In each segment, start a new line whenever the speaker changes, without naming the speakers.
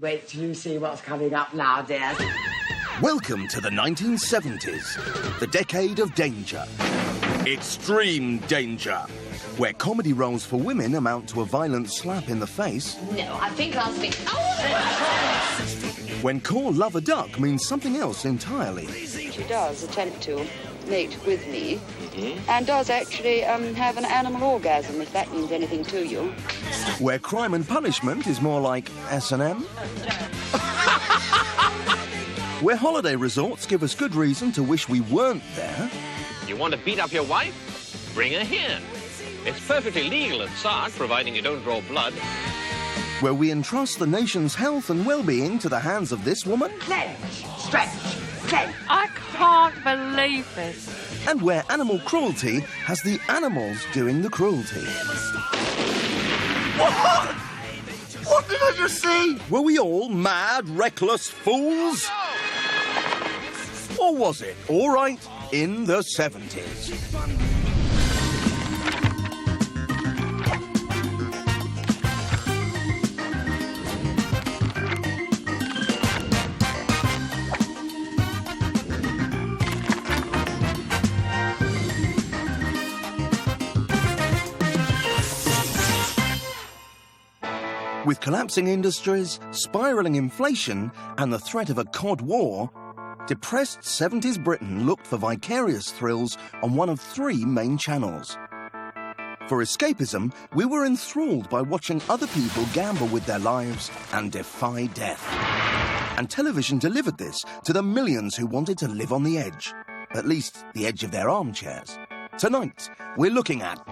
Wait till you see what's coming up now, dear.
Welcome to the 1970s, the decade of danger. Extreme danger, where comedy roles for women amount to a violent slap in the face.
No, I think I'll speak.
When call love a duck means something else entirely.
She does attempt to mate with me, and does actually have an animal orgasm, if that means anything to you.
Where crime and punishment is more like S&M. Where holiday resorts give us good reason to wish we weren't there.
You want to beat up your wife? Bring her here. It's perfectly legal at Sark, providing you don't draw blood.
Where we entrust the nation's health and well-being to the hands of this woman.
Clench, stretch, clench.
I can't believe this.
And where animal cruelty has the animals doing the cruelty.
What? What did I just see?
Were we all mad, reckless fools? Or was it all right in the 70s? With collapsing industries, spiralling inflation, and the threat of a cod war, depressed 70s Britain looked for vicarious thrills on one of three main channels. For escapism, we were enthralled by watching other people gamble with their lives and defy death. And television delivered this to the millions who wanted to live on the edge, at least the edge of their armchairs. Tonight, we're looking at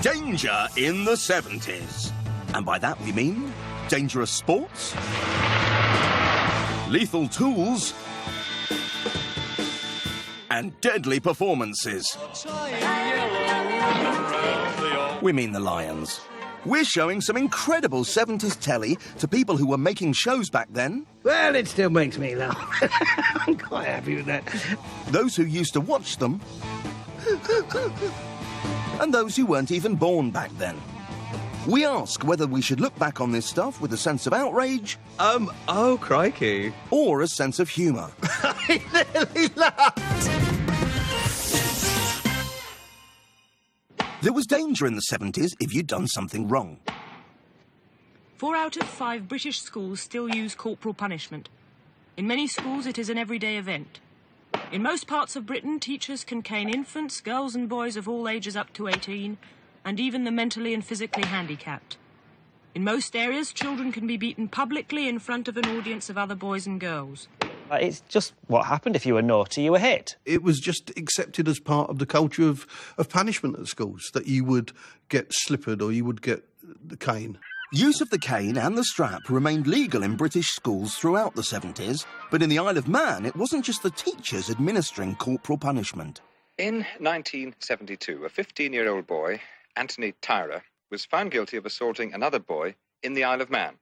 Danger in the 70s. And by that we mean dangerous sports, lethal tools, and deadly performances. We mean the Lions. We're showing some incredible 70s telly to people who were making shows back then.
Well, it still makes me laugh. I'm quite happy with that.
Those who used to watch them, and those who weren't even born back then. We ask whether we should look back on this stuff with a sense of outrage...
oh, crikey.
...or a sense of humour.
I nearly laughed.
There was danger in the 70s if you'd done something wrong.
4 out of 5 British schools still use corporal punishment. In many schools, it is an everyday event. In most parts of Britain, teachers can cane infants, girls and boys of all ages up to 18... and even the mentally and physically handicapped. In most areas, children can be beaten publicly in front of an audience of other boys and girls.
It's just what happened. If you were naughty, you were hit.
It was just accepted as part of the culture of punishment at schools, that you would get slippered or you would get the cane.
Use of the cane and the strap remained legal in British schools throughout the 70s, but in the Isle of Man, it wasn't just the teachers administering corporal punishment.
In 1972, a 15-year-old boy, Anthony Tyra, was found guilty of assaulting another boy in the Isle of Man.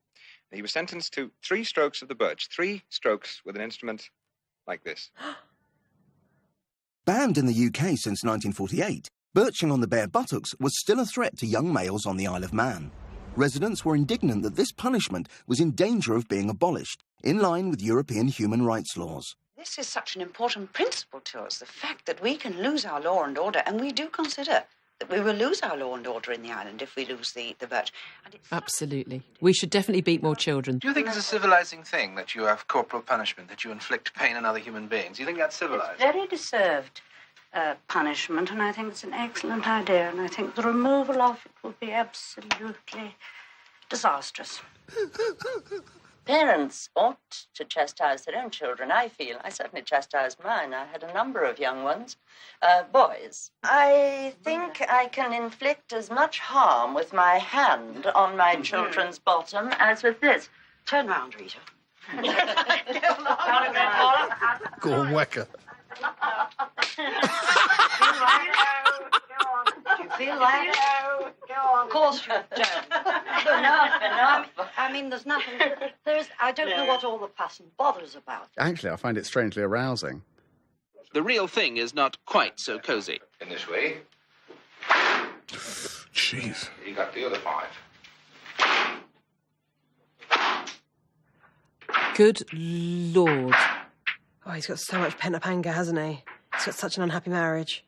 He was sentenced to 3 strokes of the birch, 3 strokes with an instrument like this.
Banned in the UK since 1948, birching on the bare buttocks was still a threat to young males on the Isle of Man. Residents were indignant that this punishment was in danger of being abolished, in line with European human rights laws.
This is such an important principle to us, the fact that we can lose our law and order, and we do consider that we will lose our law and order in the island if we lose the birch.
Absolutely. We should definitely beat more children.
Do you think it's a civilising thing that you have corporal punishment, that you inflict pain on other human beings? Do you think that's civilised?
It's very deserved punishment, and I think it's an excellent idea, and I think the removal of it would be absolutely disastrous.
Parents ought to chastise their own children, I feel. I certainly chastised mine. I had a number of young ones, boys. I think I can inflict as much harm with my hand on my children's bottom as with this.
Turn round, Rita.
Go on, Wecker.
Do you feel like it? Go on. Of course you don't. Enough. I mean, there's nothing. I don't know what all the fuss and bother's about.
Actually, I find it strangely arousing.
The real thing is not quite so cosy.
In this way.
Jeez.
You got the other 5.
Good Lord.
Oh, he's got so much pent-up anger, hasn't he? He's got such an unhappy marriage.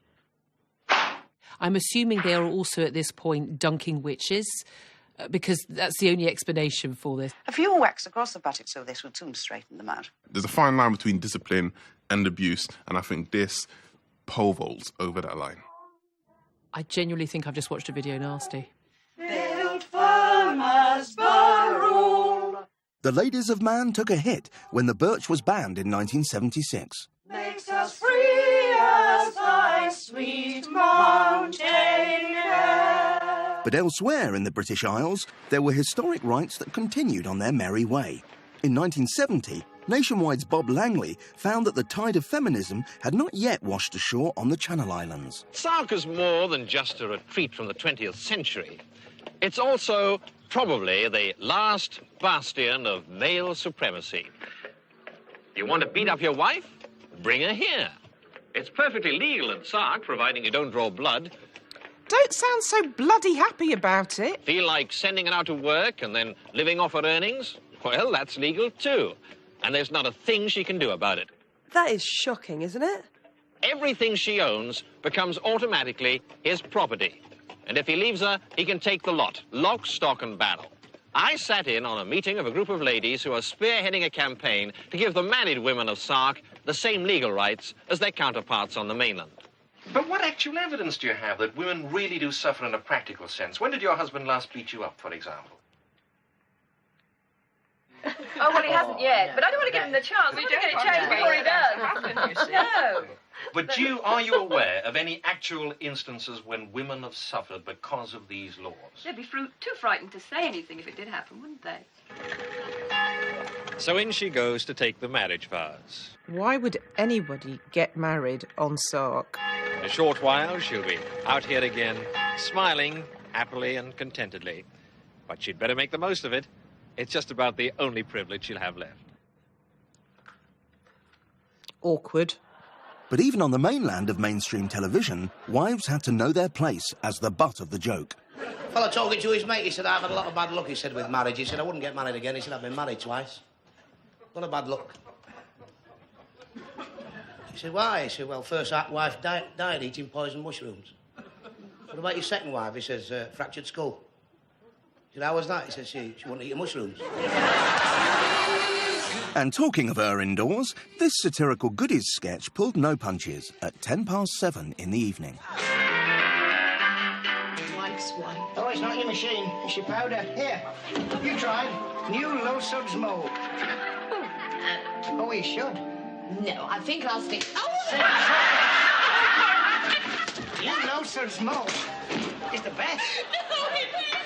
I'm assuming they are also at this point dunking witches, because that's the only explanation for this.
A few whacks across the buttocks of this would soon straighten them out.
There's a fine line between discipline and abuse, and I think this pole vaults over that line.
I genuinely think I've just watched a video nasty.
Built firm as barrel.
The Ladies of Man took a hit when the birch was banned in 1976.
Makes us free as thy sweet mountain air.
But elsewhere in the British Isles, there were historic rights that continued on their merry way. In 1970, Nationwide's Bob Langley found that the tide of feminism had not yet washed ashore on the Channel Islands.
Sark is more than just a retreat from the 20th century. It's also probably the last bastion of male supremacy. You want to beat up your wife? Bring her here. It's perfectly legal in Sark, providing you don't draw blood.
Don't sound so bloody happy about it.
Feel like sending her out to work and then living off her earnings? Well, that's legal too. And there's not a thing she can do about it.
That is shocking, isn't it?
Everything she owns becomes automatically his property. And if he leaves her, he can take the lot, lock, stock and barrel. I sat in on a meeting of a group of ladies who are spearheading a campaign to give the married women of Sark the same legal rights as their counterparts on the mainland.
But what actual evidence do you have that women really do suffer in a practical sense? When did your husband last beat you up, for example?
Oh, well, he hasn't yet, but I don't want to give him the chance. We don't get it changed before he does. No.
But are you aware of any actual instances when women have suffered because of these laws?
They'd be too frightened to say anything if it did happen, wouldn't they?
So in she goes to take the marriage vows.
Why would anybody get married on Sark?
In a short while, she'll be out here again, smiling happily and contentedly. But she'd better make the most of it. It's just about the only privilege she'll have left.
Awkward.
But even on the mainland of mainstream television, wives had to know their place as the butt of the joke.
Fellow talking to his mate, he said, I've had a lot of bad luck, he said, with marriage. He said, I wouldn't get married again. He said, I've been married twice. What a bad luck. He said, why? He said, well, first wife died eating poisoned mushrooms. What about your second wife? He says, fractured skull. He said, how was that? He said, she wouldn't eat your mushrooms.
And talking of her indoors, this satirical goodies sketch pulled no punches at 7:10 in the evening.
Likes one. Oh, it's not your machine. It's your powder. Here, you tried. New Low Suds mould. Oh, we should.
No, I think I'll stick.
New Low Suds mould is the best.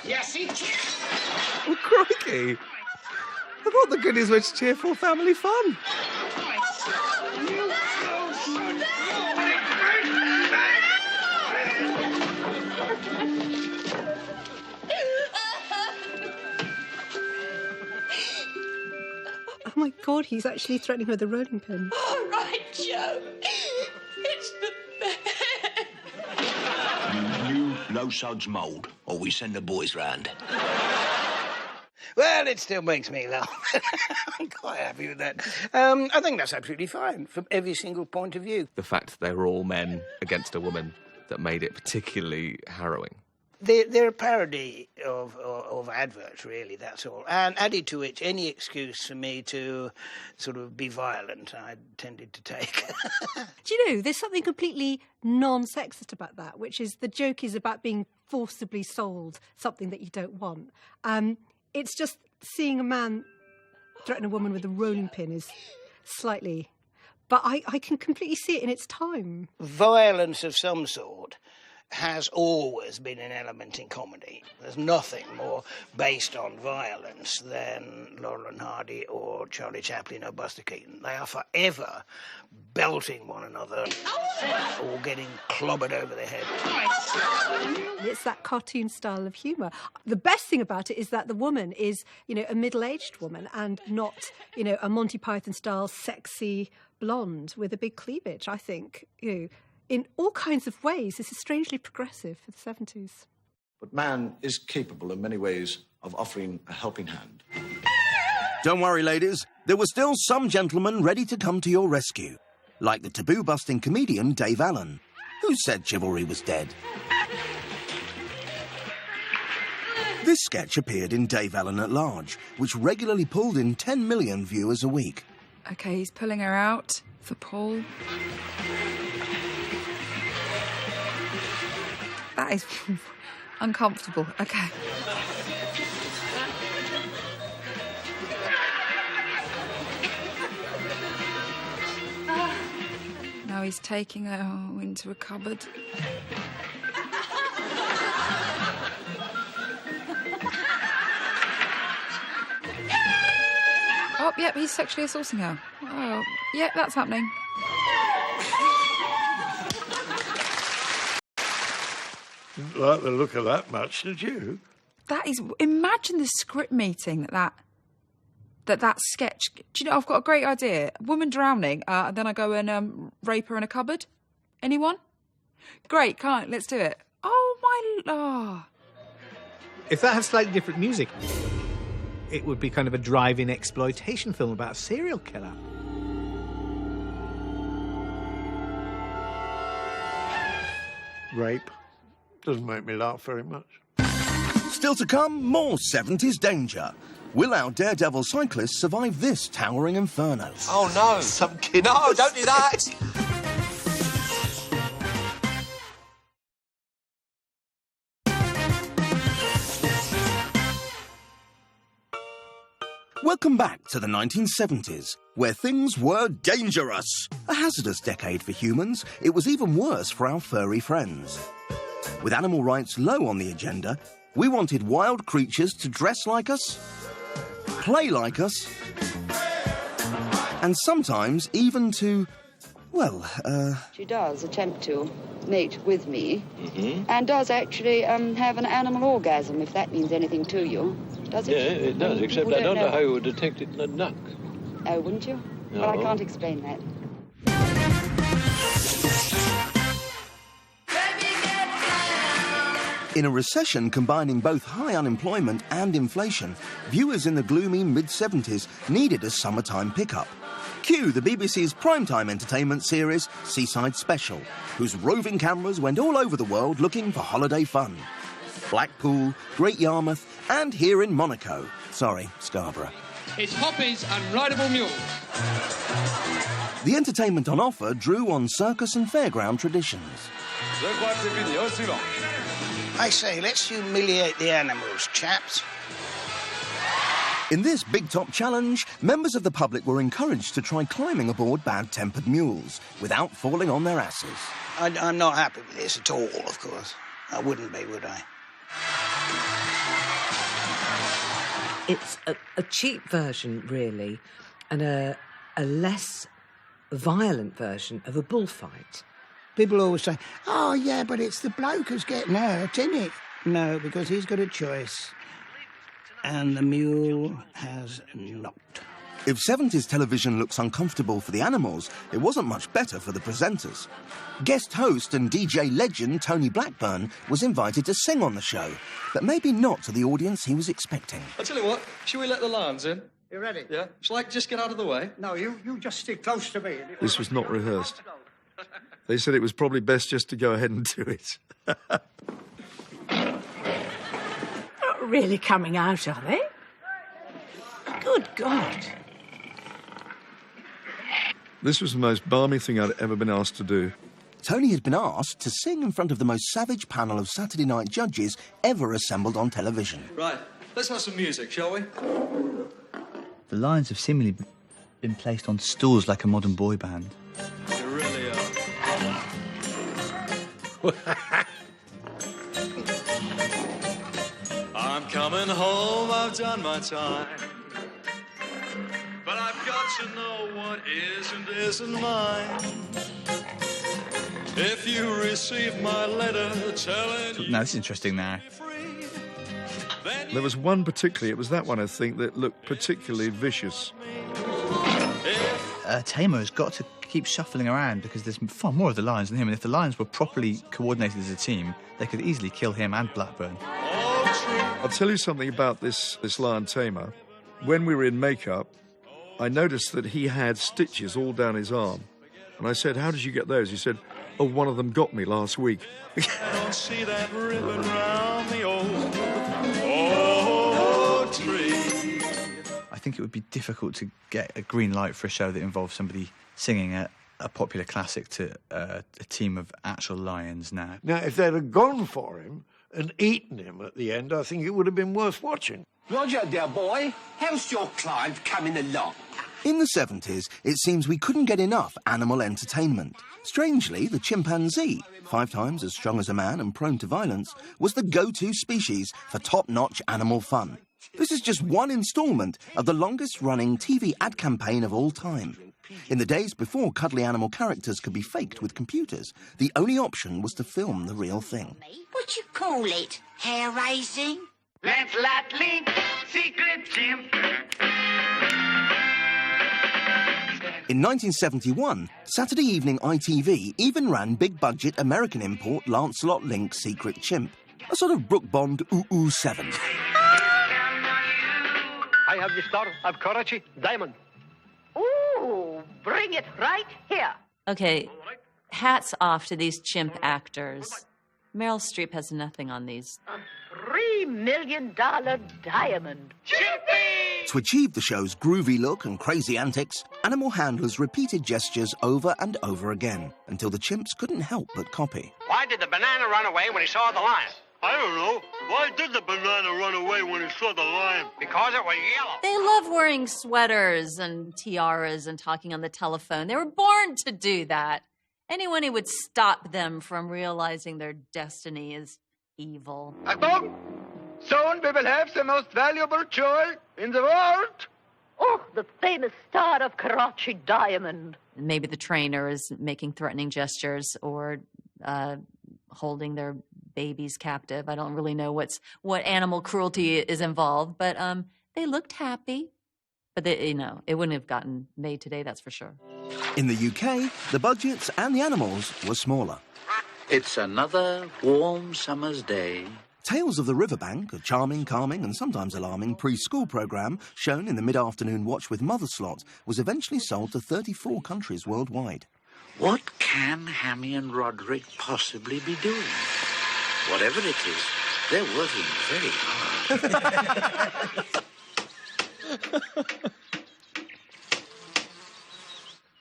Yes, it is.
Oh, crikey. I thought the goodies were cheerful family fun.
Oh, my God, he's actually threatening her with a rolling pin.
All right, Joe. It's the best.
New Low Suds mould, or we send the boys round.
Well, it still makes me laugh. I'm quite happy with that. I think that's absolutely fine from every single point of view.
The fact that they were all men against a woman that made it particularly harrowing.
They're a parody of adverts, really, that's all. And added to it, any excuse for me to sort of be violent, I tended to take.
Do you know, there's something completely non-sexist about that, which is the joke is about being forcibly sold something that you don't want. It's just seeing a man threaten a woman with a rolling pin is slightly... But I can completely see it in its time.
Violence of some sort has always been an element in comedy. There's nothing more based on violence than Laurel and Hardy or Charlie Chaplin or Buster Keaton. They are forever belting one another or getting clobbered over the head.
It's that cartoon style of humour. The best thing about it is that the woman is, a middle-aged woman and not, a Monty Python-style sexy blonde with a big cleavage. I think, in all kinds of ways, this is strangely progressive for the 70s.
But man is capable in many ways of offering a helping hand.
Don't worry, ladies. There were still some gentlemen ready to come to your rescue, like the taboo-busting comedian Dave Allen, who said chivalry was dead. This sketch appeared in Dave Allen at Large, which regularly pulled in 10 million viewers a week.
OK, he's pulling her out for Paul. That is uncomfortable. OK. Now he's taking her into a cupboard. Oh, yep, he's sexually assaulting her. Oh, yep, that's happening.
Didn't like the look of that much, did you?
That is... Imagine the script meeting that sketch... Do you know, I've got a great idea. A woman drowning, and then I go and rape her in a cupboard. Anyone? Great, let's do it. Oh, my... Oh.
If that had slightly different music, it would be kind of a drive-in exploitation film about a serial killer.
Rape. Doesn't make me laugh very much.
Still to come, more 70s danger. Will our daredevil cyclists survive this towering inferno?
Oh, no. Some kid... No, don't do that!
Welcome back to the 1970s, where things were dangerous. A hazardous decade for humans, it was even worse for our furry friends. With animal rights low on the agenda, we wanted wild creatures to dress like us, play like us, and sometimes even to, well,
She does attempt to mate with me, and does actually have an animal orgasm, if that means anything to you. Does it?
Yeah, it does, except I don't know how you would detect it in a duck.
Oh, wouldn't you?
No.
Well, I can't explain that.
In a recession combining both high unemployment and inflation, viewers in the gloomy mid-70s needed a summertime pickup. Cue the BBC's primetime entertainment series, Seaside Special, whose roving cameras went all over the world looking for holiday fun. Blackpool, Great Yarmouth, and here in Monaco. Sorry, Scarborough.
It's hoppies and rideable mules.
The entertainment on offer drew on circus and fairground traditions.
I say, let's humiliate the animals, chaps.
In this Big Top Challenge, members of the public were encouraged to try climbing aboard bad-tempered mules without falling on their asses.
I'm not happy with this at all, of course. I wouldn't be, would I?
It's a cheap version, really, and a less violent version of a bullfight.
People always say, oh, yeah, but it's the bloke who's getting hurt, isn't it? No, because he's got a choice. And the mule has not.
If 70s television looks uncomfortable for the animals, it wasn't much better for the presenters. Guest host and DJ legend Tony Blackburn was invited to sing on the show, but maybe not to the audience he was expecting.
I tell you what, shall we let the lions in?
You ready?
Yeah? Shall I just get out of the way?
No, you just stick close to me.
This was not rehearsed. They said it was probably best just to go ahead and do it.
Not really coming out, are they? Good God.
This was the most balmy thing I'd ever been asked to do.
Tony had been asked to sing in front of the most savage panel of Saturday night judges ever assembled on television.
Right, let's have some music, shall we?
The lions have seemingly been placed on stools like a modern boy band.
You really are. I'm coming home, I've done my time. But I've got to know what is and isn't mine. If you receive my letter telling you...
Now, this is interesting now.
There was one particularly, it was that one, I think, that looked particularly vicious.
Tamer has got to keep shuffling around because there's far more of the lions than him, and if the lions were properly coordinated as a team, they could easily kill him and Blackburn.
I'll tell you something about this lion tamer. when we were in makeup, I noticed that he had stitches all down his arm. And I said, how did you get those? He said, oh, one of them got me last week.
I don't see that ribbon round the old tree.
I think it would be difficult to get a green light for a show that involves somebody singing a popular classic to a team of actual lions now.
Now, if they'd have gone for him and eaten him at the end, I think it would have been worth watching.
Roger, dear boy, how's your client coming along?
In the 70s, it seems we couldn't get enough animal entertainment. Strangely, the chimpanzee, 5 times as strong as a man and prone to violence, was the go-to species for top-notch animal fun. This is just one instalment of the longest-running TV ad campaign of all time. In the days before cuddly animal characters could be faked with computers, the only option was to film the real thing.
What you call it? Hair raising?
Lancelot Link, secret chimp.
In 1971, Saturday evening ITV even ran big-budget American import Lancelot Link's Secret Chimp, a sort of Brook Bond Ooh 7.
I have the star of Karachi Diamond.
Ooh, bring it right here.
Okay, hats off to these chimp actors. Meryl Streep has nothing on these.
$3 million diamond. Chippy!
To achieve the show's groovy look and crazy antics, animal handlers repeated gestures over and over again until the chimps couldn't help but copy.
Why did the banana run away when he saw the lion?
I don't know. Why did the banana run away when he saw the lion?
Because it was yellow.
They love wearing sweaters and tiaras and talking on the telephone. They were born to do that. Anyone who would stop them from realizing their destiny is evil.
Achtung! Soon we will have the most valuable jewel in the world.
Oh, the famous star of Karachi Diamond.
Maybe the trainer is making threatening gestures or holding their babies captive. I don't really know what animal cruelty is involved, but they looked happy. But they, it wouldn't have gotten made today, that's for sure.
In the UK, the budgets and the animals were smaller.
It's another warm summer's day.
Tales of the Riverbank, a charming, calming and sometimes alarming preschool programme shown in the mid-afternoon watch with Mother Slot, was eventually sold to 34 countries worldwide.
What can Hammy and Roderick possibly be doing? Whatever it is, they're working very hard.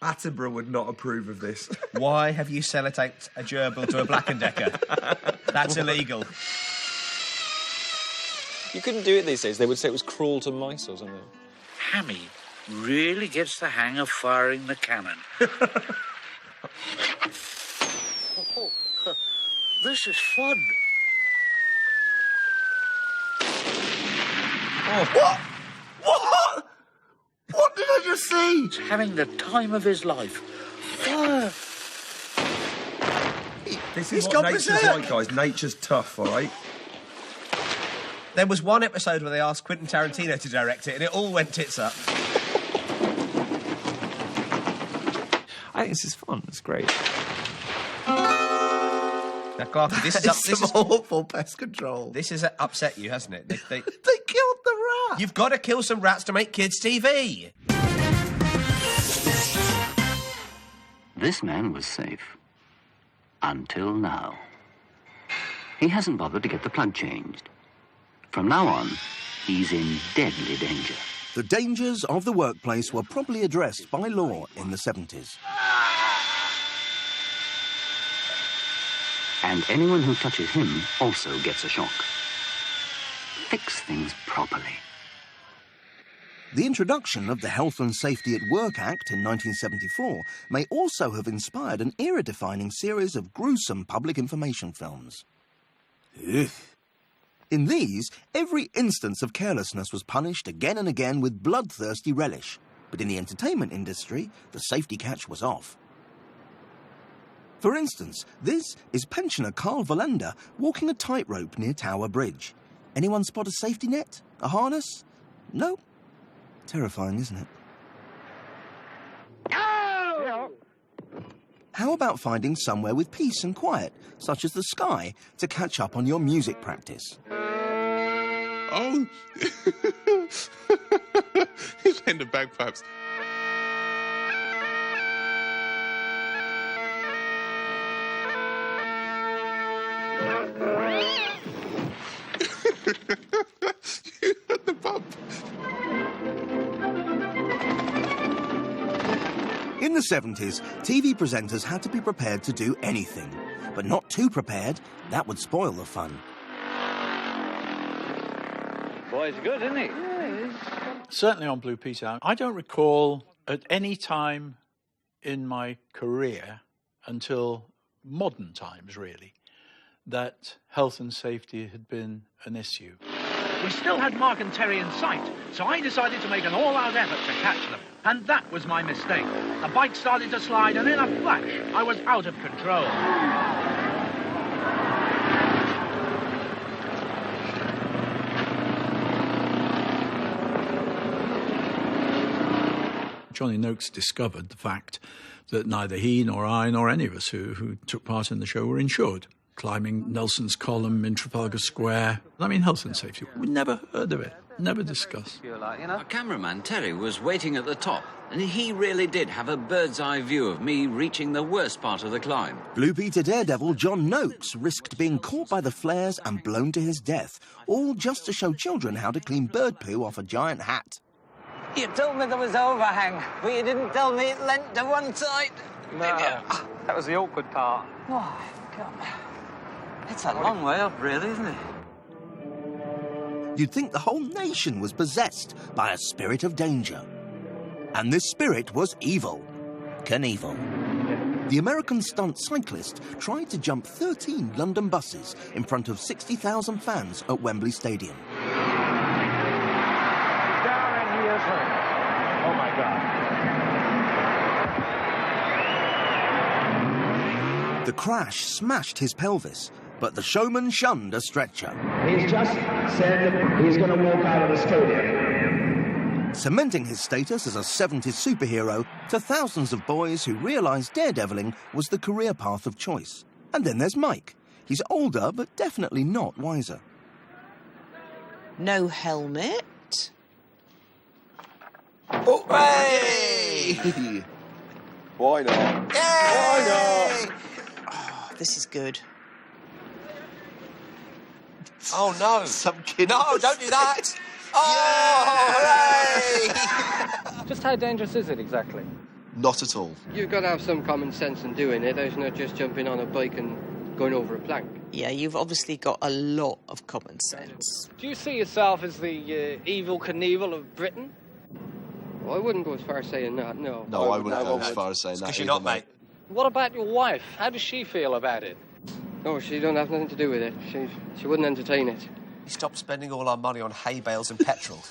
Attenborough would not approve of this.
Why have you sellotaped a gerbil to a Black & Decker? That's illegal.
You couldn't do it these days. They would say it was cruel to mice or something.
Hammy really gets the hang of firing the cannon. This is fun.
Oh. What? What? What did I just see?
He's having the time of his life. Fire.
This is what nature's like, guys. Nature's tough, all right?
There was one episode where they asked Quentin Tarantino to direct it, and it all went tits up.
I think this is fun. It's great.
Now, Clarky, this is
awful pest control.
This has upset you, hasn't it? They
killed the rat.
You've got to kill some rats to make kids' TV.
This man was safe. Until now. He hasn't bothered to get the plug changed. From now on, he's in deadly danger.
The dangers of the workplace were properly addressed by law in the 70s.
And anyone who touches him also gets a shock. Fix things properly.
The introduction of the Health and Safety at Work Act in 1974 may also have inspired an era-defining series of gruesome public information films. Ugh. In these, every instance of carelessness was punished again and again with bloodthirsty relish. But in the entertainment industry, the safety catch was off. For instance, this is pensioner Carl Verlander walking a tightrope near Tower Bridge. Anyone spot a safety net? A harness? No? Terrifying, isn't it?
No!
How about finding somewhere with peace and quiet, such as the sky, to catch up on your music practice?
Oh. He's playing the bagpipes. The pub.
In the 70s, TV presenters had to be prepared to do anything, but not too prepared. That would spoil the fun.
Boy, he's good, isn't he?
Certainly on Blue Peter. I don't recall at any time in my career, until modern times really, that health and safety had been an issue.
We still had Mark and Terry in sight, so I decided to make an all-out effort to catch them. And that was my mistake. The bike started to slide, and in a flash, I was out of control.
Johnny Noakes discovered the fact that neither he nor I nor any of us who took part in the show were insured. Climbing Nelson's Column in Trafalgar Square. I mean, health and safety. We never heard of it, never discussed.
Our cameraman, Terry, was waiting at the top, and he really did have a bird's-eye view of me reaching the worst part of the climb.
Blue Peter daredevil John Noakes risked being caught by the flares and blown to his death, all just to show children how to clean bird poo off a giant hat.
You told me there was overhang, but you didn't tell me it leant to one side.
No, that was the awkward part.
Oh, God. It's a long way up, really, isn't it?
You'd think the whole nation was possessed by a spirit of danger. And this spirit was evil. Knievel. The American stunt cyclist tried to jump 13 London buses in front of 60,000 fans at Wembley Stadium.
Darren, he is hurt. Oh, my God.
The crash smashed his pelvis, but the showman shunned a stretcher.
He's just said he's going to walk out of the stadium.
Cementing his status as a 70s superhero to thousands of boys who realised daredeviling was the career path of choice. And then there's Mike. He's older, but definitely not wiser.
No helmet.
Oh, hey!
Why not?
Yay!
Why not?
Oh, this is good.
Oh, no.
Some kid.
No, don't do that. Oh, hooray!
Just how dangerous is it exactly?
Not at all.
You've got to have some common sense in doing it. There's not just jumping on a bike and going over a plank.
Yeah, you've obviously got a lot of common sense.
Do you see yourself as the evil Knievel of Britain?
Well, I wouldn't go as far as saying that, no.
No, I wouldn't go as far as saying that.
Because you're not, mate.
What about your wife? How does she feel about it?
No, she don't have nothing to do with it. She wouldn't entertain it.
We stopped spending all our money on hay bales and petrol.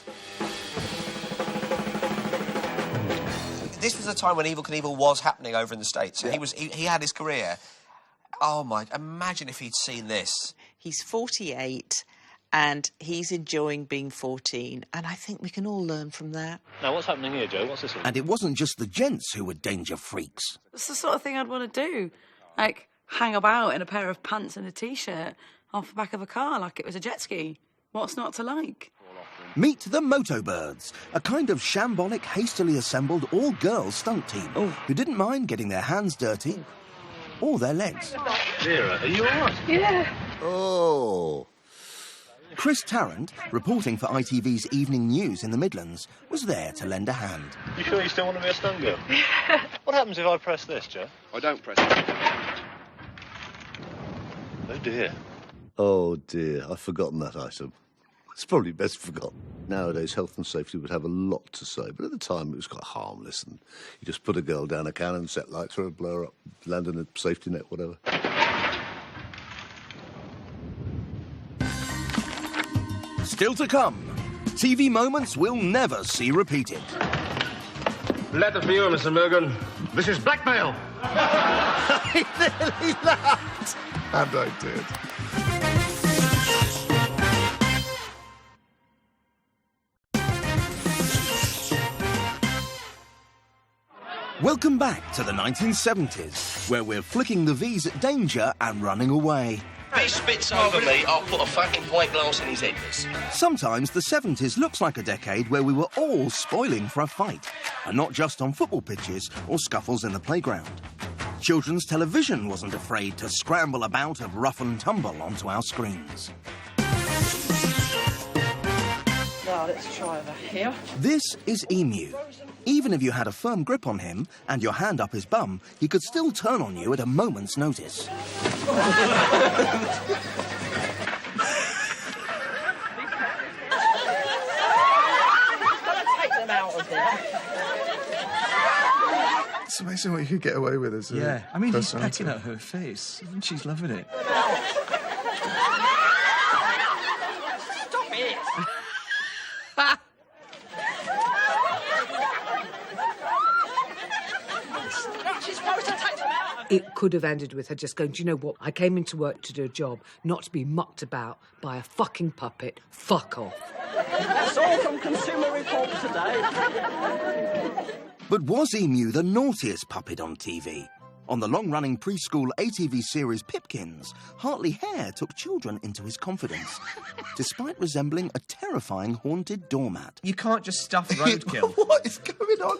This was a time when Evel Knievel was happening over in the States. Yeah. He had his career. Oh, my... Imagine if he'd seen this.
He's 48 and he's enjoying being 14, and I think we can all learn from that.
Now, what's happening here, Joe? What's this all?
And it wasn't just the gents who were danger freaks.
It's the sort of thing I'd want to do. Like, hang about in a pair of pants and a T-shirt off the back of a car like it was a jet ski. What's not to like?
Meet the Motobirds, a kind of shambolic, hastily assembled all-girls stunt team who didn't mind getting their hands dirty or their legs.
Vera, are you all right?
Yeah.
Oh. Chris Tarrant, reporting for ITV's Evening News in the Midlands, was there to lend a hand.
You sure you still want to be a stunt girl? What happens if I press this, Joe?
I don't press it.
Oh, dear.
Oh, dear. I've forgotten that item. It's probably best forgotten. Nowadays, health and safety would have a lot to say, but at the time it was quite harmless, and you just put a girl down a cannon, set lights for her, blow her up, land in a safety net, whatever.
Still to come, TV moments we'll never see repeated.
Let the viewer, Mr. Morgan. This is blackmail.
I nearly laughed. And I did.
Welcome back to the 1970s, where we're flicking the V's at danger and running away.
Hey, he spits over me, I'll put a fucking pint glass in his head.
Sometimes the 70s looks like a decade where we were all spoiling for a fight, and not just on football pitches or scuffles in the playground. Children's television wasn't afraid to scramble about and rough and tumble onto our screens.
Now, let's try over here.
This is Emu. Even if you had a firm grip on him and your hand up his bum, he could still turn on you at a moment's notice.
It's amazing what you could get away with as a
Yeah, I mean, he's
personality.
pecking at her face. And she's loving it.
Stop it! She's supposed to take them out.
It could have ended with her just going, do you know what? I came into work to do a job, not to be mucked about by a fucking puppet. Fuck off.
That's all from Consumer Report today.
But was Emu the naughtiest puppet on TV? On the long-running preschool ATV series Pipkins, Hartley Hare took children into his confidence, despite resembling a terrifying haunted doormat.
You can't just stuff roadkill.
What is going on?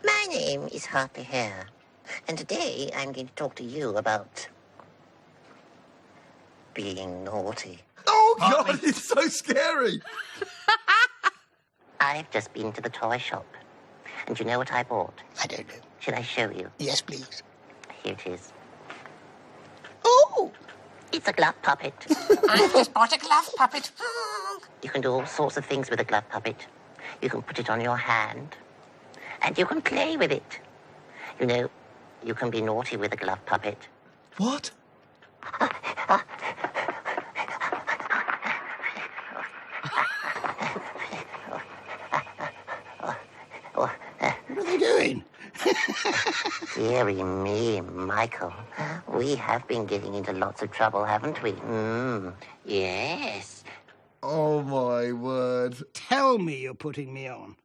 My name is Hartley Hare, and today I'm going to talk to you about being naughty.
Oh, God, it's so scary.
I've just been to the toy shop, and you know what I bought?
I don't know.
Should I show you?
Yes, please.
Here it is. Oh! It's a glove puppet.
I just bought a glove puppet.
You can do all sorts of things with a glove puppet. You can put it on your hand, and you can play with it. You know, you can be naughty with a glove puppet.
What?
What are they doing?
Deary me, Michael. We have been getting into lots of trouble, haven't we? Yes.
Oh, my word.
Tell me you're putting me on.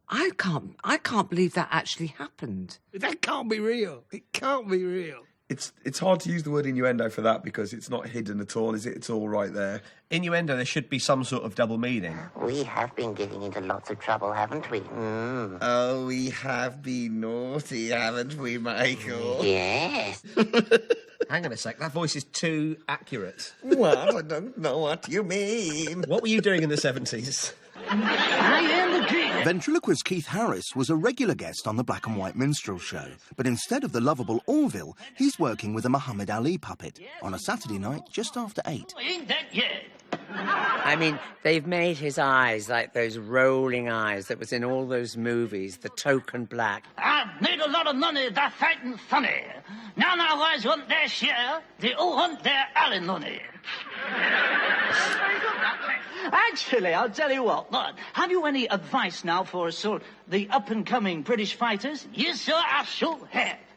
I can't believe that actually happened.
That can't be real. It can't be real.
It's hard to use the word innuendo for that because it's not hidden at all, is it? It's all right there.
Innuendo, there should be some sort of double meaning.
We have been getting into lots of trouble, haven't we?
Oh, we have been naughty, haven't we, Michael?
Yes.
Hang on a sec, that voice is too accurate.
Well, I don't know what you mean.
What were you doing in the 70s?
I am the king.
Ventriloquist Keith Harris was a regular guest on the Black and White Minstrel Show, but instead of the lovable Orville, he's working with a Muhammad Ali puppet on a Saturday night just after 8.
Ain't that yet?
I mean, they've made his eyes like those rolling eyes that was in all those movies, The Token Black.
I've made a lot of money by fighting funny. Now my wives want their share, they all want their alimony. Actually, I'll tell you what, look, have you any advice now for the up-and-coming British fighters? Yes, sir, I sure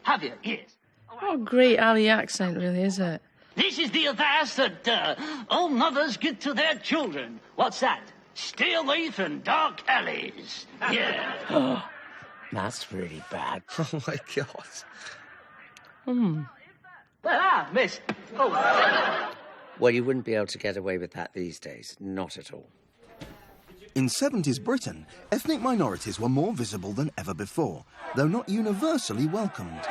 have you? Yes.
What a great Ali accent, really, is it?
This is the advice that all mothers give to their children. What's that? Stay away from dark alleys. Yeah.
That's really bad.
Oh, my God.
Well, miss. Oh.
Well, you wouldn't be able to get away with that these days. Not at all.
In 70s Britain, ethnic minorities were more visible than ever before, though not universally welcomed.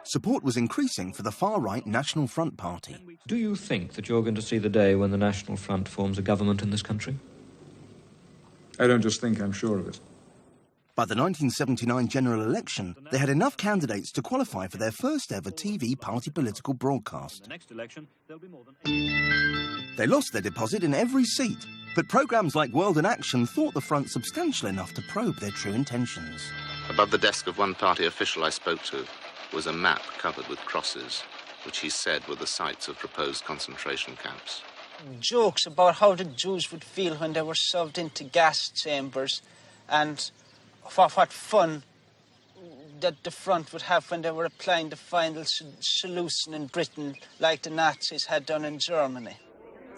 Support was increasing for the far-right National Front Party.
Do you think that you're going to see the day when the National Front forms a government in this country?
I don't just think, I'm sure of it.
By the 1979 general election, they had enough candidates to qualify for their first ever TV party political broadcast.
The next election, there'll be more than...
They lost their deposit in every seat, but programmes like World in Action thought the front substantial enough to probe their true intentions.
Above the desk of one party official I spoke to was a map covered with crosses, which he said were the sites of proposed concentration camps.
Jokes about how the Jews would feel when they were shoved into gas chambers, and what fun that the front would have when they were applying the final solution in Britain, like the Nazis had done in Germany.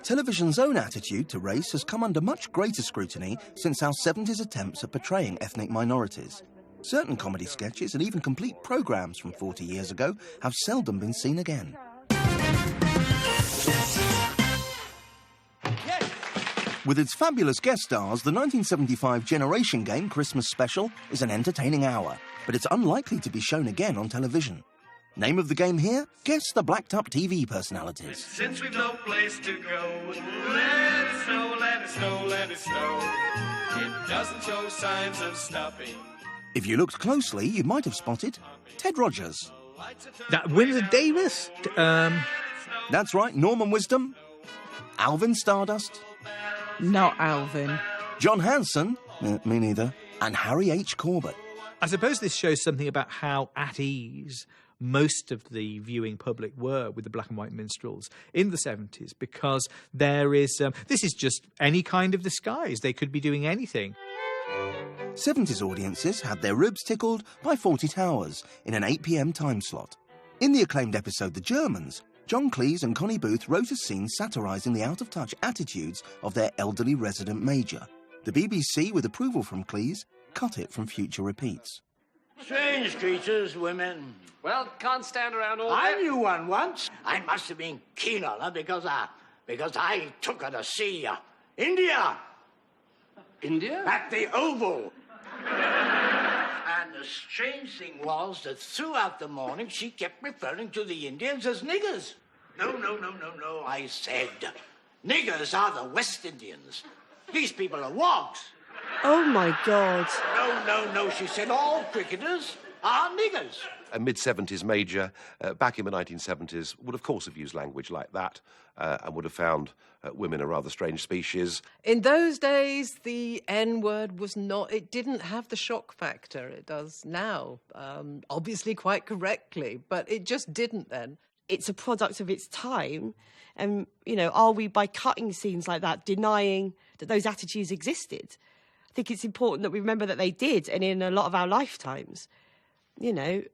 Television's own attitude to race has come under much greater scrutiny since our 70s attempts at portraying ethnic minorities. Certain comedy sketches and even complete programmes from 40 years ago have seldom been seen again. With its fabulous guest stars, the 1975 Generation Game Christmas special is an entertaining hour, but it's unlikely to be shown again on television. Name of the game here? Guess the blacked-up TV personalities.
Since we've no place to go, let it snow, let it snow, let it snow. It doesn't show signs of stopping.
If you looked closely, you might have spotted Ted Rogers.
That Windsor Davis?
That's right, Norman Wisdom. Alvin Stardust.
Not Alvin.
John Hanson. Me neither. And Harry H. Corbett.
I suppose this shows something about how at ease most of the viewing public were with the black and white minstrels in the 70s, because there is... this is just any kind of disguise. They could be doing anything.
70s audiences had their ribs tickled by Fawlty Towers in an 8 p.m. time slot. In the acclaimed episode The Germans, John Cleese and Connie Booth wrote a scene satirising the out-of-touch attitudes of their elderly resident major. The BBC, with approval from Cleese, cut it from future repeats.
Strange creatures, women.
Well, can't stand around all
I
day.
knew one once. I must have been keen on her because I took her to see India.
India?
At the Oval. And the strange thing was that throughout the morning she kept referring to the Indians as niggers. No, I said. Niggers are the West Indians. These people are wogs.
Oh, my God.
No, she said all cricketers are niggers.
A mid-70s major, back in the 1970s, would of course have used language like that and would have found women a rather strange species.
In those days, the N-word was not... It didn't have the shock factor it does now. Obviously quite correctly, but it just didn't then.
It's a product of its time. And, are we, by cutting scenes like that, denying that those attitudes existed? I think it's important that we remember that they did, and in a lot of our lifetimes. I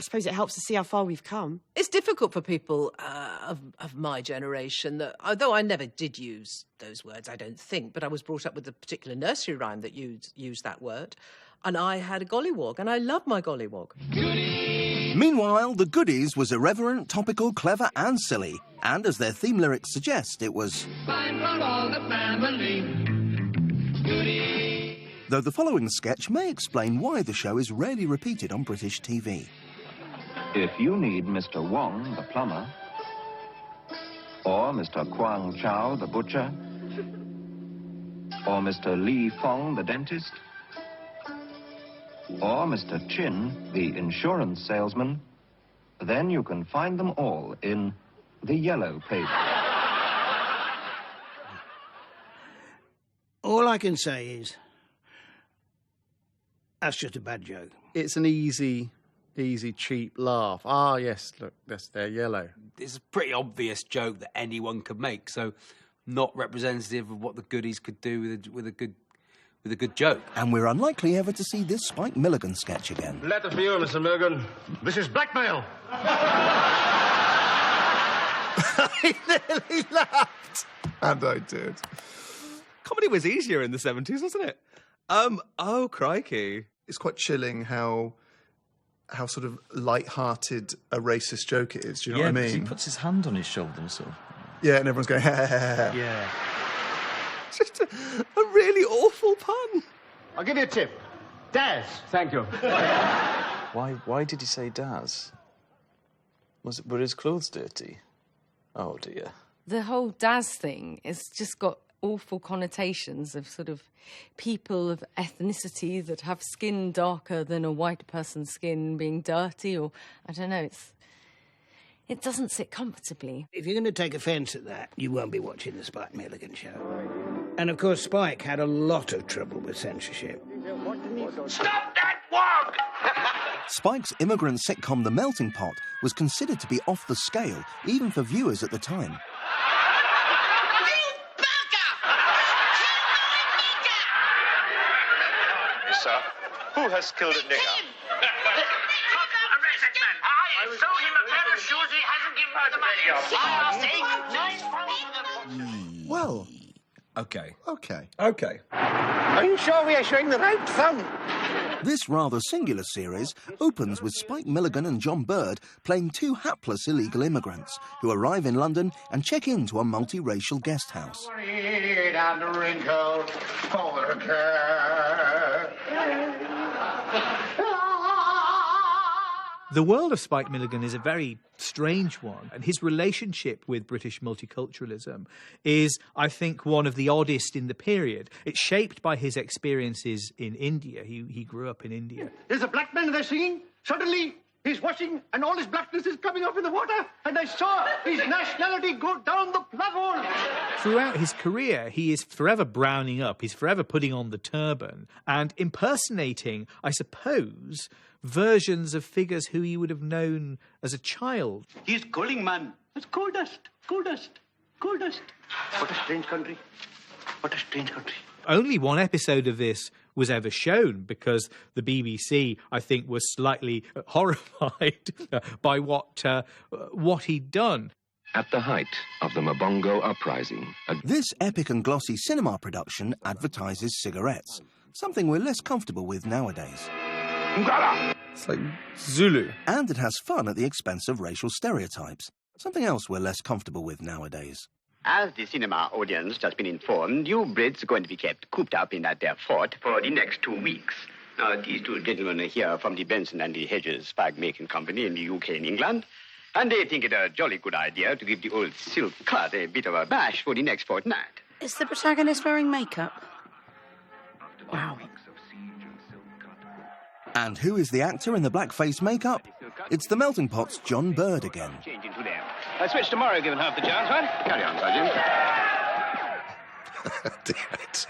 suppose it helps to see how far we've come.
It's difficult for people of my generation, that although I never did use those words, I don't think, but I was brought up with a particular nursery rhyme that used that word, and I had a gollywog, and I love my gollywog.
Meanwhile, The Goodies was irreverent, topical, clever and silly, and as their theme lyrics suggest, it was...
Fine for all the family. Goody.
Though the following sketch may explain why the show is rarely repeated on British TV.
If you need Mr. Wong, the plumber, or Mr. Kwang Chow, the butcher, or Mr. Li Fong, the dentist, or Mr. Chin, the insurance salesman, then you can find them all in the Yellow Pages.
All I can say is, that's just a bad joke.
It's an easy, cheap laugh. Ah, yes, look, they're yellow.
It's a pretty obvious joke that anyone could make, so not representative of what the Goodies could do with a good joke.
And we're unlikely ever to see this Spike Milligan sketch again.
Letter for you, Mr. Milligan. This is blackmail.
I nearly laughed.
And I did.
Comedy was easier in the 70s, wasn't it? Oh, crikey.
It's quite chilling how sort of light-hearted a racist joke it is. Do you know what I mean?
He puts his hand on his shoulder and so.
Yeah, and everyone's going, ha, ha, ha, ha.
Yeah. Just a really awful pun.
I'll give you a tip. Daz. Thank you.
Why did he say Daz? Were his clothes dirty? Oh, dear.
The whole Daz thing has just got awful connotations of sort of people of ethnicity that have skin darker than a white person's skin being dirty, or, I don't know, it doesn't sit comfortably.
If you're going to take offence at that, you won't be watching the Spike Milligan show. And, of course, Spike had a lot of trouble with censorship.
Stop that wog!
Spike's immigrant sitcom The Melting Pot was considered to be off the scale, even for viewers at the time.
Sir, who has killed a nigger?
Arrest that man. I sold him a pair of shoes he hasn't given
Well,
Okay.
okay.
Okay.
Are you sure we are showing the right thumb?
This rather singular series opens with Spike Milligan and John Bird playing two hapless illegal immigrants who arrive in London and check into a multiracial guest house.
And a wrinkle over care.
The world of Spike Milligan is a very strange one, and his relationship with British multiculturalism is, I think, one of the oddest in the period. It's shaped by his experiences in India. He grew up in India.
There's a black man there singing. Suddenly, he's washing, and all his blackness is coming up in the water, and I saw his nationality go down the plug.
Throughout his career, he is forever browning up. He's forever putting on the turban and impersonating, I suppose, versions of figures who he would have known as a child.
He's calling man. It's coal dust, coal dust, coal dust. What a strange country. What a strange country.
Only one episode of this was ever shown because the BBC, I think, was slightly horrified by what he'd done.
At the height of the Mabongo uprising,
This epic and glossy cinema production advertises cigarettes, something we're less comfortable with nowadays.
It's like Zulu.
And it has fun at the expense of racial stereotypes, something else we're less comfortable with nowadays.
As the cinema audience has been informed, you Brits are going to be kept cooped up in that there fort for the next 2 weeks. Now, these two gentlemen are here from the Benson and the Hedges flag-making company in the UK and England, and they think it a jolly good idea to give the old silk cut a bit of a bash for the next fortnight.
Is the protagonist wearing makeup? Wow.
And who is the actor in the blackface makeup? It's the Melting Pot's John Bird again.
Change into them. I switch tomorrow, given half the chance, right? Carry on, Sergeant.
Damn it.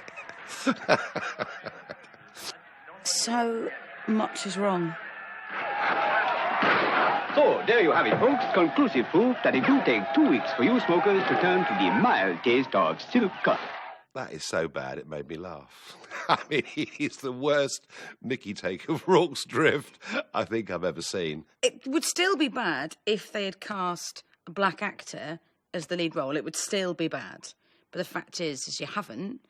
So much is wrong.
So, there you have it, folks. Conclusive proof that it do take 2 weeks for you smokers to turn to the mild taste of silk cut.
That is so bad it made me laugh. I mean, he's the worst Mickey take of Rorke's Drift I think I've ever seen.
It would still be bad if they had cast a black actor as the lead role. It would still be bad. But the fact is you haven't,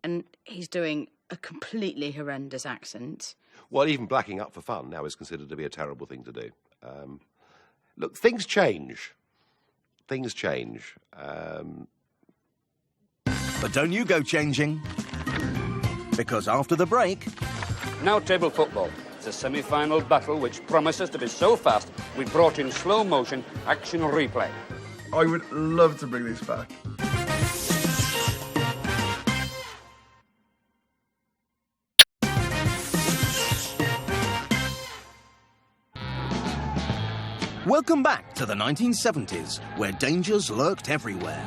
and he's doing a completely horrendous accent.
Well, even blacking up for fun now is considered to be a terrible thing to do. Look, things change. Things change.
But don't you go changing. Because after the break...
Now table football. It's a semi-final battle which promises to be so fast we brought in slow motion action replay.
I would love to bring this back.
Welcome back to the 1970s, where dangers lurked everywhere.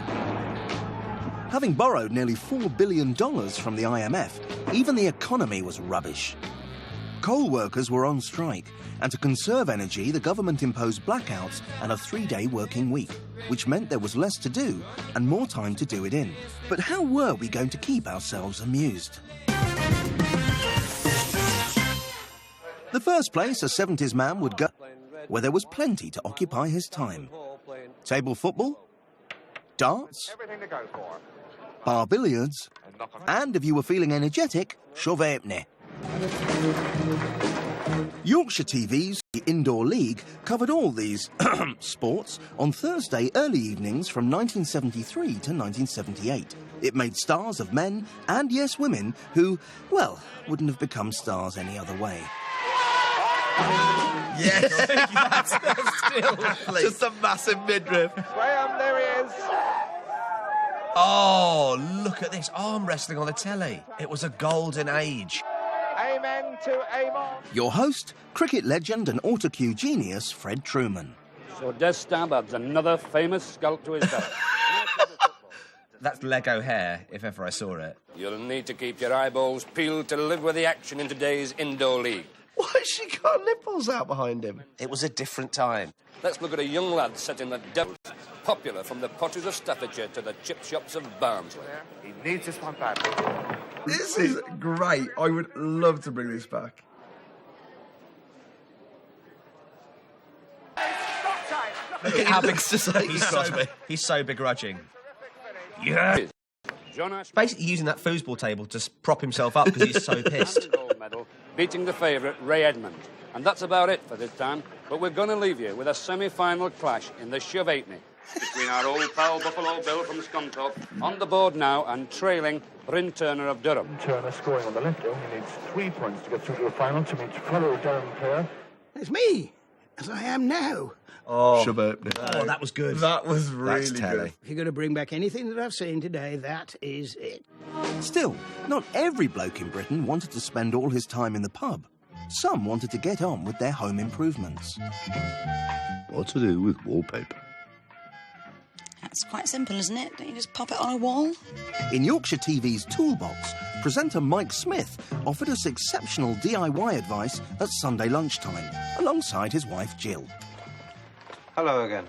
Having borrowed nearly $4 billion from the IMF, even the economy was rubbish. Coal workers were on strike, and to conserve energy, the government imposed blackouts and a 3-day working week, which meant there was less to do and more time to do it in. But how were we going to keep ourselves amused? The first place a 70s man would go, where there was plenty to occupy his time. Table football, darts, bar billiards, and if you were feeling energetic, Shove-Apney. Yorkshire TV's The Indoor League covered all these sports on Thursday early evenings from 1973 to 1978. It made stars of men and, yes, women who, well, wouldn't have become stars any other way.
Yes, that's still just a massive midriff.
Graham, there he is. Oh, look at this arm wrestling on the telly. It was a golden age.
Amen to Amon.
Your host, cricket legend and autocue genius, Fred Truman.
So Des Stab adds another famous scalp to his belt.
That's Lego hair, if ever I saw it.
You'll need to keep your eyeballs peeled to live with the action in today's Indoor League.
Why has she got nipples out behind him?
It was a different time.
Let's look at a young lad set in the depths, popular from the potteries of Staffordshire to the chip shops of Barnsley.
He needs this one badly.
This is great. I would love to bring this back.
Look at how big he's so begrudging. Yeah. Basically using that foosball table to prop himself up because he's so pissed.
Gold medal, beating the favourite, Ray Edmond. And that's about it for this time. But we're going to leave you with a semi-final clash in the Shove Eightney between our old pal Buffalo Bill from Scunthorpe on the board now and trailing Bryn Turner of Durham.
Turner scoring on the left wing. He needs 3 points to get through to the final to meet fellow Durham player.
It's me, as I am now.
Oh,
Oh, that was good.
That was really
That's telly.
good.
If you're going to bring back anything that I've seen today, that is it.
Still, not every bloke in Britain wanted to spend all his time in the pub. Some wanted to get on with their home improvements.
What to do with wallpaper?
That's quite simple, isn't it? Don't you just pop it on a wall?
In Yorkshire TV's Toolbox, presenter Mike Smith offered us exceptional DIY advice at Sunday lunchtime, alongside his wife Jill.
Hello again.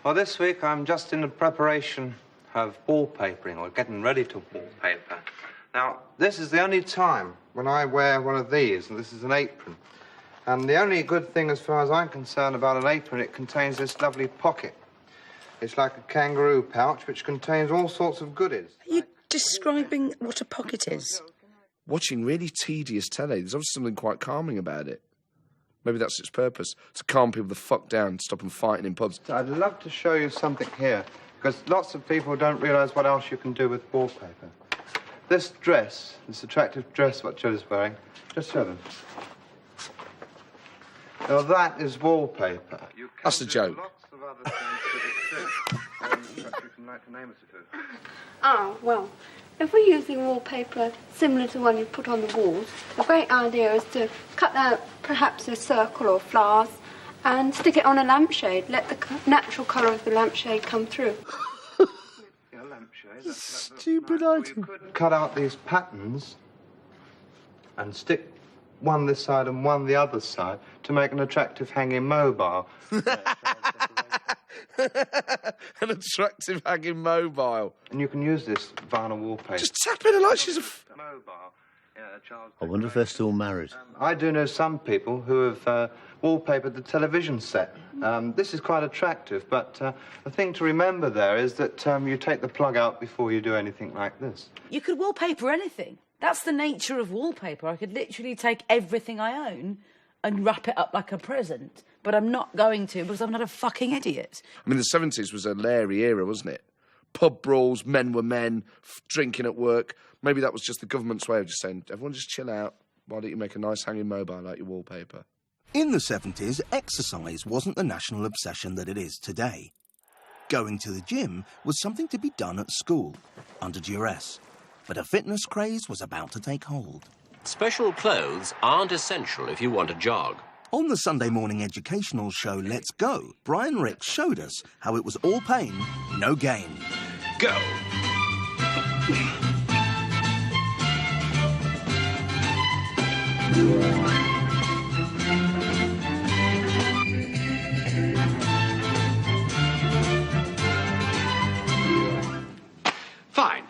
Well, this week I'm just in the preparation of wallpapering, or getting ready to wallpaper. Now, this is the only time when I wear one of these, and this is an apron. And the only good thing, as far as I'm concerned, about an apron, it contains this lovely pocket. It's like a kangaroo pouch, which contains all sorts of goodies.
Are you describing what a pocket is?
Watching really tedious telly, there's obviously something quite calming about it. Maybe that's its purpose, to calm people the fuck down, stop them fighting in pubs.
I'd love to show you something here, because lots of people don't realise what else you can do with wallpaper. This dress, this attractive dress what Jill is wearing, just show them. Now that is wallpaper.
That's a joke.
Lots of other things that it you like to name us to.
Ah, well, if we're using wallpaper similar to one you put on the walls, a great idea is to cut out perhaps a circle or flowers and stick it on a lampshade. Let the natural colour of the lampshade come through.
Yeah, lampshade. That's
Stupid item.
You could cut out these patterns and stick one this side and one the other side to make an attractive hanging mobile.
An attractive hanging mobile.
And you can use this vinyl wallpaper.
Just tap in her like she's a...
mobile. Yeah, a child's
I wonder if they're still married.
I do know some people who have wallpapered the television set. This is quite attractive, but the thing to remember there is that you take the plug out before you do anything like this.
You could wallpaper anything. That's the nature of wallpaper. I could literally take everything I own and wrap it up like a present, but I'm not going to because I'm not a fucking idiot.
I mean, the 70s was a Larry era, wasn't it? Pub brawls, men were men, drinking at work. Maybe that was just the government's way of just saying, everyone just chill out. Why don't you make a nice hanging mobile like your wallpaper?
In the 70s, exercise wasn't the national obsession that it is today. Going to the gym was something to be done at school, under duress. But a fitness craze was about to take hold.
Special clothes aren't essential if you want to jog.
On the Sunday morning educational show Let's Go, Brian Ricks showed us how it was all pain, no gain.
Go!
Fine.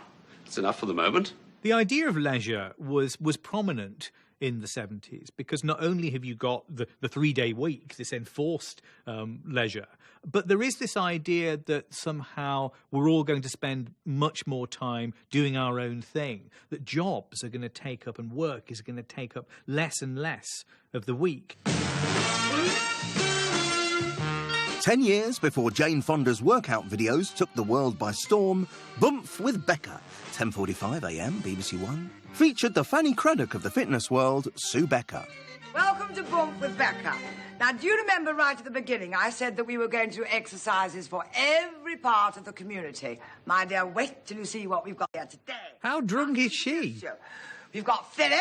It's enough for the moment.
The idea of leisure was prominent in the 70s because not only have you got the 3-day week, this enforced leisure, but there is this idea that somehow we're all going to spend much more time doing our own thing, that jobs are going to take up and work is going to take up less and less of the week.
10 years before Jane Fonda's workout videos took the world by storm, Boomph with Becca, 10:45 a.m, BBC One, featured the Fanny Craddock of the fitness world, Sue Becker.
Welcome to Boomph with Becca. Now, do you remember right at the beginning I said that we were going to do exercises for every part of the community? My dear, wait till you see what we've got here today.
How drunk is she?
We've got Philip,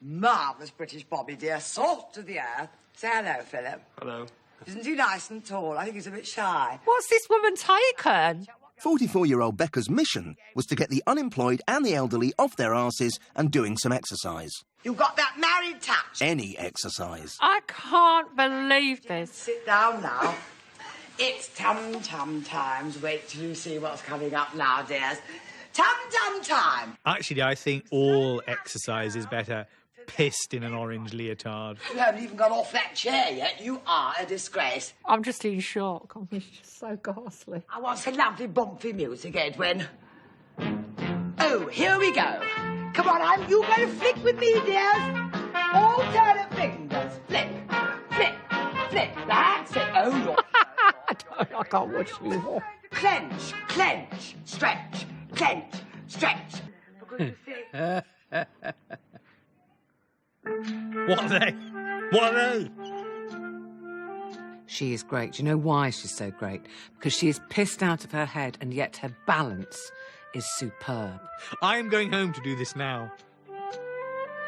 marvellous British Bobby, dear, salt of the earth. Say hello, Philip.
Hello.
Isn't he nice and tall? I think he's a bit shy.
What's this woman taken?
44-year-old Becca's mission was to get the unemployed and the elderly off their arses and doing some exercise.
You've got that married touch.
Any exercise.
I can't believe this.
Sit down now. It's tum-tum times. Wait till you see what's coming up now, dears. Tum-tum time.
Actually, I think all exercise is better. pissed in an orange leotard.
You haven't even got off that chair yet. You are a disgrace.
I'm just in shock. I mean, it's just so ghastly.
I want some lovely bumpy music, Edwin. Oh, here we go. Come on, you got to flick with me, dears. Alternate fingers. Flick, flick, flick. That's it. Oh, you're...
I can't watch you anymore.
Clench, clench, stretch, clench, stretch. Because you see...
What are they? What are they?
She is great. Do you know why she's so great? Because she is pissed out of her head, and yet her balance is superb.
I am going home to do this now.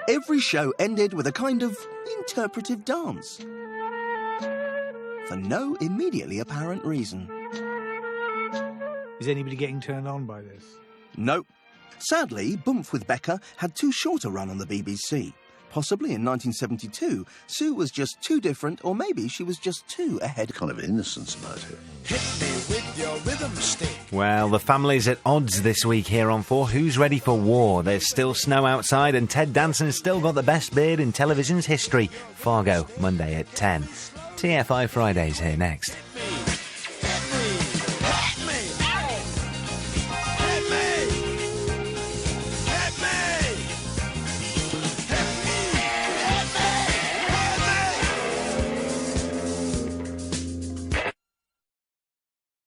Every show ended with a kind of interpretive dance. For no immediately apparent reason.
Is anybody getting turned on by this?
Nope. Sadly, Bump with Becca had too short a run on the BBC. Possibly in 1972, Sue was just too different, or maybe she was just too ahead.
Kind of innocence about it.
Hit me with your rhythm stick.
Well, the family's at odds this week here on 4 Who's Ready for War? There's still snow outside and Ted Danson's still got the best beard in television's history. Fargo, Monday at 10. TFI Fridays here next.